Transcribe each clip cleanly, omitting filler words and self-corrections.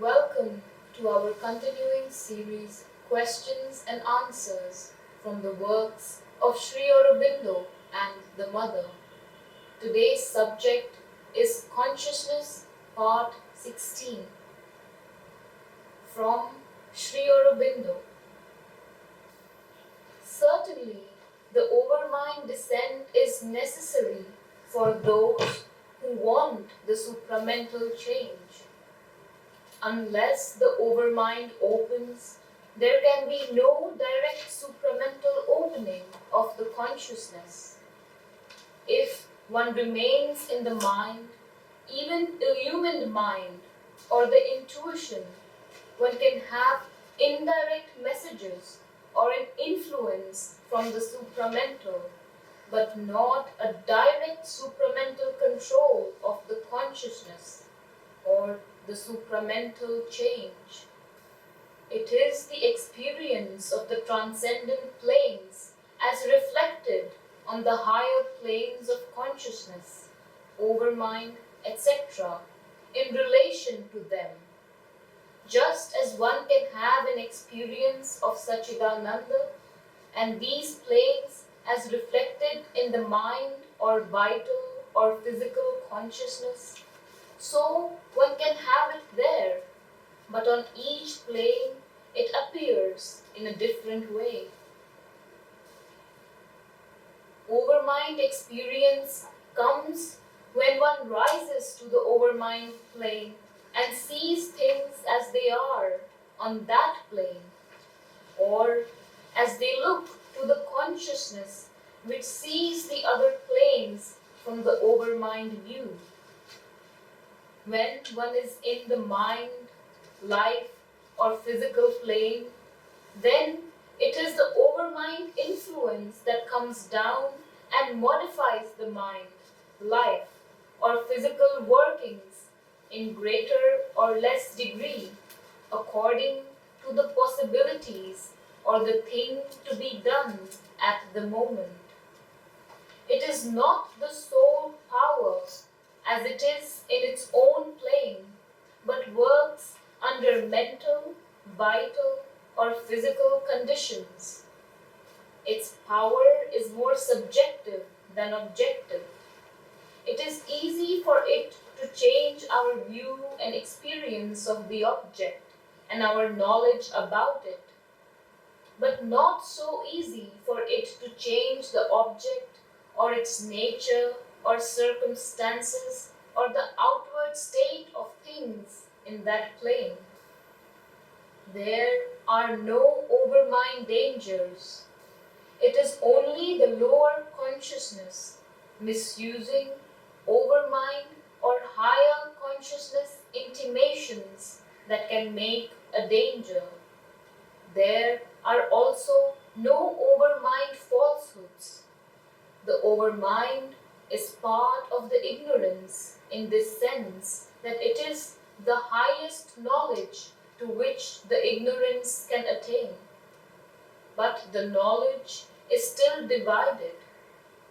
Welcome to our continuing series Questions and Answers from the works of Sri Aurobindo and the Mother. Today's subject is Consciousness Part 16 from Sri Aurobindo. Certainly, the overmind descent is necessary for those who want the supramental change. Unless the overmind opens, there can be no direct supramental opening of the consciousness. If one remains in the mind, even illumined mind, or the intuition, one can have indirect messages or an influence from the supramental, but not a direct supramental control of the consciousness or the supramental change. It is the experience of the transcendent planes as reflected on the higher planes of consciousness, overmind, etc., in relation to them. Just as one can have an experience of Sachidananda and these planes as reflected in the mind or vital or physical consciousness, so one can have it there, but on each plane it appears in a different way. Overmind experience comes when one rises to the overmind plane and sees things as they are on that plane, or as they look to the consciousness which sees the other planes from the overmind view. When one is in the mind, life, or physical plane, then it is the overmind influence that comes down and modifies the mind, life, or physical workings in greater or less degree according to the possibilities or the thing to be done at the moment. It is not the soul power as it is in its own plane, but works under mental, vital, or physical conditions. Its power is more subjective than objective. It is easy for it to change our view and experience of the object and our knowledge about it, but not so easy for it to change the object or its nature or circumstances or the outward state of things in that plane. There are no overmind dangers. It is only the lower consciousness misusing overmind or higher consciousness intimations that can make a danger. There are also no overmind falsehoods. The overmind is part of the ignorance in this sense that it is the highest knowledge to which the ignorance can attain. But the knowledge is still divided,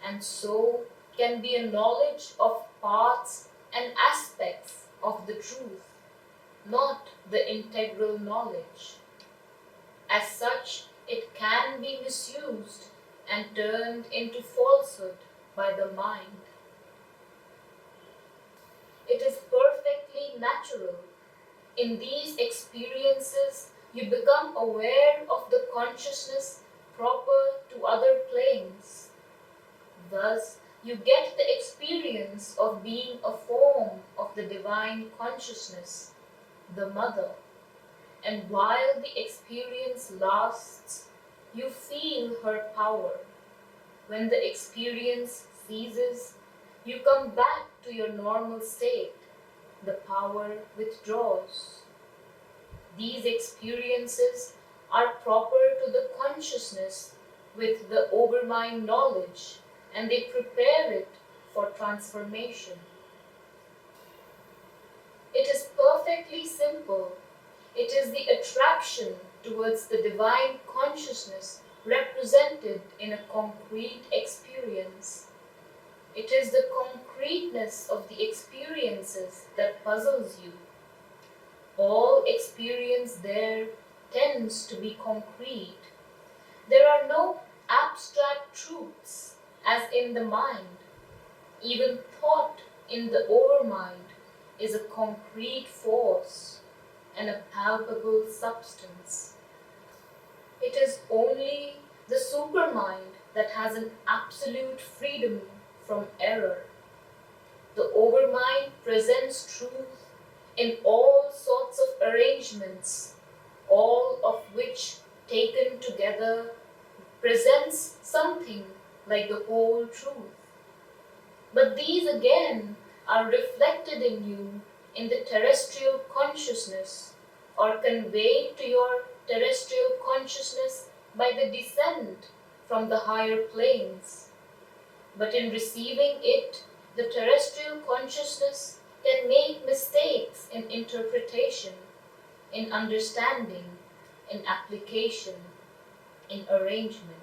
and so can be a knowledge of parts and aspects of the truth, not the integral knowledge. As such, it can be misused and turned into falsehood by the mind. It is perfectly natural. In these experiences, you become aware of the consciousness proper to other planes. Thus, you get the experience of being a form of the divine consciousness, the Mother. And while the experience lasts, you feel her power. When the experience ceases, you come back to your normal state. The power withdraws. These experiences are proper to the consciousness with the overmind knowledge, and they prepare it for transformation. It is perfectly simple. It is the attraction towards the divine consciousness represented in a concrete experience. It is the concreteness of the experiences that puzzles you. All experience there tends to be concrete. There are no abstract truths as in the mind. Even thought in the overmind is a concrete force and a palpable substance. It is only the supermind that has an absolute freedom from error. The overmind presents truth in all sorts of arrangements, all of which taken together presents something like the whole truth. But these again are reflected in you in the terrestrial consciousness or conveyed to your terrestrial consciousness by the descent from the higher planes. But in receiving it, the terrestrial consciousness can make mistakes in interpretation, in understanding, in application, in arrangement.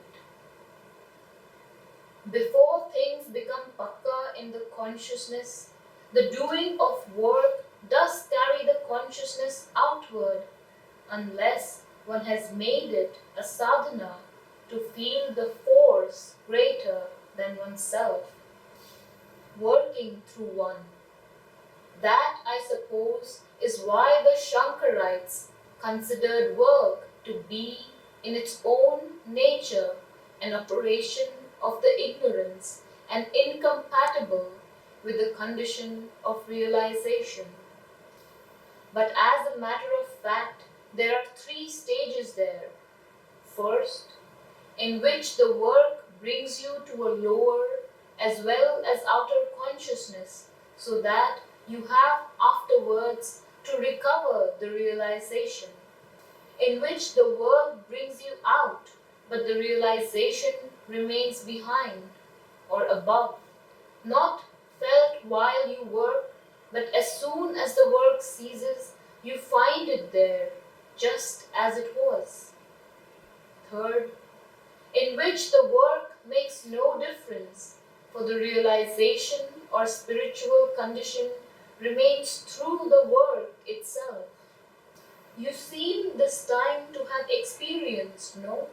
Before things become pakka in the consciousness, the doing of work does carry the consciousness outward unless one has made it a sadhana to feel the force greater than oneself, working through one. That, I suppose, is why the Shankarites considered work to be, in its own nature, an operation of the ignorance and incompatible with the condition of realization. But as a matter of fact, there are three stages there. First, in which the work brings you to a lower as well as outer consciousness, so that you have afterwards to recover the realization. In which the work brings you out, but the realization remains behind or above, not felt while you work, but as soon as the work ceases, you find it there, just as it was. Third, in which the work makes no difference, for the realization or spiritual condition remains through the work itself. You seem this time to have experienced, no?